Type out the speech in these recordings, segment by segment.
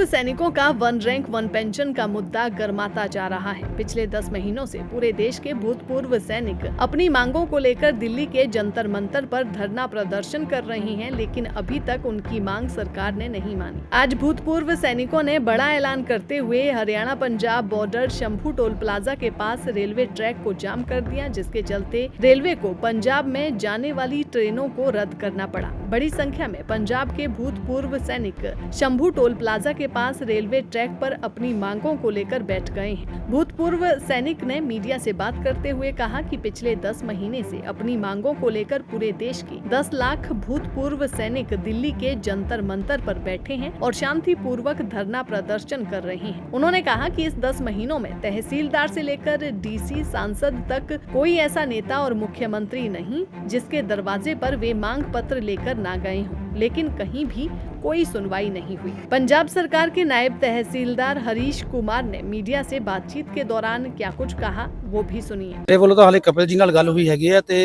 भूतपूर्व सैनिकों का वन रैंक वन पेंशन का मुद्दा गर्माता जा रहा है। पिछले 10 महीनों से पूरे देश के भूतपूर्व सैनिक अपनी मांगों को लेकर दिल्ली के जंतर मंतर पर धरना प्रदर्शन कर रहे हैं, लेकिन अभी तक उनकी मांग सरकार ने नहीं मानी। आज भूतपूर्व सैनिकों ने बड़ा ऐलान करते हुए Haryana Punjab border Shambhu toll plaza के पास रेलवे ट्रैक को जाम कर दिया, जिसके चलते रेलवे को पंजाब में जाने वाली ट्रेनों को रद्द करना पड़ा। बड़ी संख्या में पंजाब के भूतपूर्व सैनिक शंभू टोल प्लाजा के पास रेलवे ट्रैक पर अपनी मांगों को लेकर बैठ गए हैं। भूतपूर्व सैनिक ने मीडिया से बात करते हुए कहा कि पिछले 10 महीने से अपनी मांगों को लेकर पूरे देश के 10 लाख भूतपूर्व सैनिक दिल्ली के जंतर मंतर पर बैठे हैं और शांतिपूर्वक धरना प्रदर्शन कर रहे हैं। उन्होंने कहा कि इस 10 महीनों में तहसीलदार से लेकर डीसी, सांसद तक कोई ऐसा नेता और मुख्यमंत्री नहीं जिसके दरवाजे पर वे मांग पत्र लेकर ना गए हों, लेकिन कहीं भी कोई सुनवाई नहीं हुई। पंजाब सरकार के नायब तहसीलदार हरीश कुमार ने मीडिया से बातचीत के दौरान क्या कुछ कहा, वो भी सुनिए। ਮੇਰੇ ਵੱਲੋਂ ਤਾਂ ਹਾਲੇ ਕਪਿਲ ਜੀ ਨਾਲ ਗੱਲ ਹੋਈ ਹੈਗੀ ਹੈ ਤੇ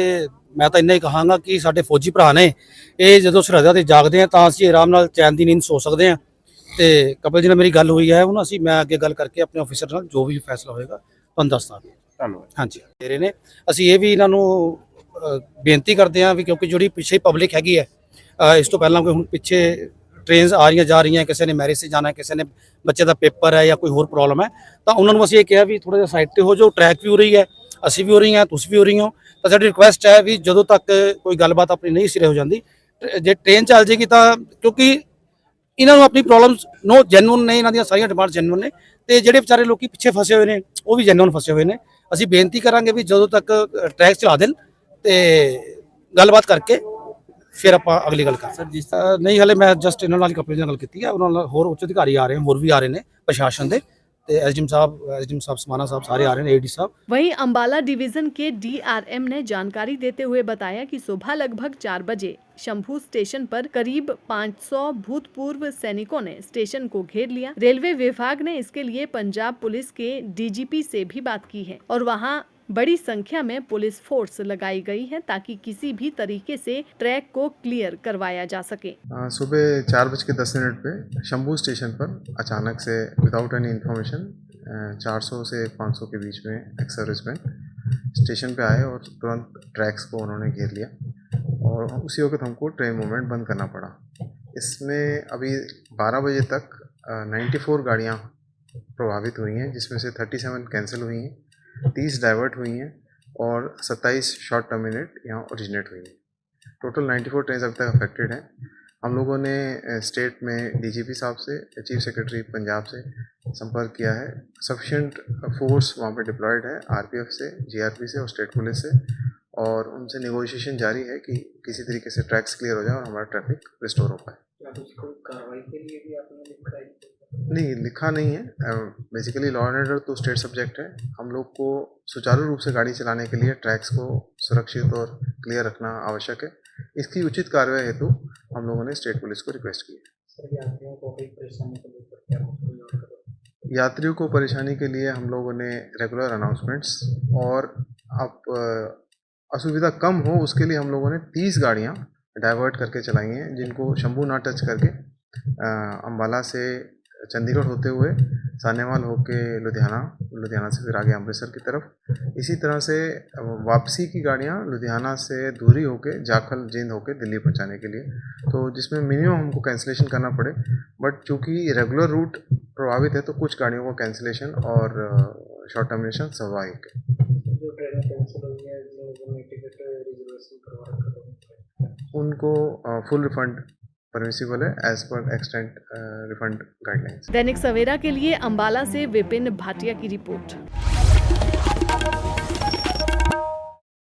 ਮੈਂ ਤਾਂ ਇੰਨਾ ਹੀ ਕਹਾਂਗਾ ਕਿ ਸਾਡੇ ਫੌਜੀ ਭਰਾ ਨੇ ਇਹ ਜਦੋਂ ਸਰਹੱਦਾਂ ਤੇ ਜਾਗਦੇ ਆ ਤਾਂ ਅਸੀਂ ਆਰਾਮ ਨਾਲ ਚੈਨ ਦੀ ਨੀਂਦ ਸੋ ਸਕਦੇ ਆ ਤੇ ਕਪਿਲ ਜੀ ਨਾਲ ਮੇਰੀ ਗੱਲ ਹੋਈ ਹੈ ਹੁਣ ਅਸੀਂ ਮੈਂ ਅੱਗੇ ਗੱਲ ਕਰਕੇ ਆਪਣੇ ਆਫੀਸਰ ਨਾਲ ਜੋ ਵੀ ਫੈਸਲਾ ਹੋਏਗਾ ਤੁਹਾਨੂੰ ਦੱਸਦਾਂਗੇ। ਧੰਨਵਾਦ। ਹਾਂਜੀ ਤੇਰੇ ਨੇ ਅਸੀਂ ਇਹ ਵੀ ਇਹਨਾਂ ਨੂੰ ਬੇਨਤੀ ਕਰਦੇ ਆ ਵੀ ਕਿਉਂਕਿ ਜਿਹੜੀ ਪਿੱਛੇ ਪਬਲਿਕ ਹੈਗੀ ਹੈ ਇਸ ਤੋਂ ਪਹਿਲਾਂ ਕੋਈ ਹੁਣ ਪਿੱਛੇ ट्रेन आ रही जा रही हैं, किसी ने मैरिज से जाना है, किसी ने बच्चे का पेपर है या कोई होर प्रॉब्लम है, तो उन्होंने असीं ये कहा भी थोड़ा जिहा साइड ते हो जाओ, ट्रैक भी हो रही है, असीं भी हो रही हैं, तुसीं भी हो रही हो, तो साडी रिक्वेस्ट है भी जदों तक कोई गलबात अपनी नहीं सिरे हो जाती जे ट्रेन चल जाएगी तो क्योंकि इन्हों अपनी प्रॉब्लम्स नो जैनुअन ने, इन्हों दी सारियां डिमांड जैनुअन ने ते जिहड़े बेचारे लोग पिछे फसे हुए हैं वो भी जैनुअन फसे हुए हैं। असीं बेनती करांगे भी जदों तक ट्रैक चला देन ते गलबात करके फिर आप अगली गल कर सर जी। नहीं हले मैं जस्ट इन्होंने नाल कपड़े नाल कीती है, उन्होंने होर उच्च अधिकारी आ रहे हैं, होर भी आ रहे हैं प्रशासन दे ते एसडीएम साहब समाना साहब सारे आ रहे हैं, एडी साहब। वहीं अंबाला डिवीजन के डीआरएम ने जानकारी देते हुए बताया कि सुबह लगभग 4 बजे शंभू स्टेशन पर करीब 500 भूतपूर्व सैनिकों ने स्टेशन को घेर लिया। रेलवे विभाग ने इसके लिए पंजाब पुलिस के डीजीपी से भी बात की है और वहां बड़ी संख्या में पुलिस फोर्स लगाई गई है ताकि किसी भी तरीके से ट्रैक को क्लियर करवाया जा सके। सुबह 4:10 पे शंभू स्टेशन पर अचानक से विदाउट एनी इन्फॉर्मेशन 400 से 500 के बीच में एक्स सर्विसमैन स्टेशन पे आए और तुरंत ट्रैक्स को उन्होंने घेर लिया और उसी वक्त हमको ट्रेन मूवमेंट बंद करना पड़ा। इसमें अभी 12 बजे तक 94 गाड़ियाँ प्रभावित हुई हैं, जिसमें से 37 कैंसिल हुई हैं, 30 डाइवर्ट हुई हैं और 27 शॉर्ट टर्मिनेट यहाँ ओरिजिनेट हुई हैं। टोटल 94 ट्रेन अभी तक अफेक्टेड हैं। हम लोगों ने स्टेट में डीजीपी साहब से, चीफ सेक्रेटरी पंजाब से संपर्क किया है। सफिशिएंट फोर्स वहाँ पे डिप्लॉयड है, आरपीएफ से, जीआरपी से और स्टेट पुलिस से, और उनसे नेगोशिएशन जारी है कि किसी तरीके से ट्रैक्स क्लियर हो जाए और हमारा ट्रैफिक रिस्टोर हो पाए। कार्रवाई के लिए भी आपने लिखा है? नहीं, लिखा नहीं है। बेसिकली लॉ एंड ऑर्डर तो स्टेट सब्जेक्ट है। हम लोग को सुचारू रूप से गाड़ी चलाने के लिए ट्रैक्स को सुरक्षित और क्लियर रखना आवश्यक है। इसकी उचित कार्रवाई हेतु हम लोगों ने स्टेट पुलिस को रिक्वेस्ट की है। यात्रियों को परेशानी के लिए हम लोगों ने रेगुलर अनाउंसमेंट्स और अब असुविधा कम हो उसके लिए हम लोगों ने 30 गाड़ियाँ डाइवर्ट करके चलाई हैं, जिनको शंभू ना टच करके अम्बाला से चंडीगढ़ होते हुए सानेवाल होके लुधियाना से फिर आगे अमृतसर की तरफ। इसी तरह से वापसी की गाड़ियाँ लुधियाना से दूरी होके जाखल जींद होके दिल्ली पहुँचाने के लिए, तो जिसमें मिनिमम हमको कैंसिलेशन करना पड़े, बट चूँकि रेगुलर रूट प्रभावित है तो कुछ गाड़ियों को कैंसिलेशन और शॉर्ट टर्मिनेशन स्वाभाविक है। जो ट्रेन कैंसिल हुई है, जो टिकट रिजर्वेशन करवा रखा है, उनको फुल रिफंड परमिसिबल है as per extant refund guidelines. Dainik Savera के लिए अंबाला से विपिन भाटिया की रिपोर्ट।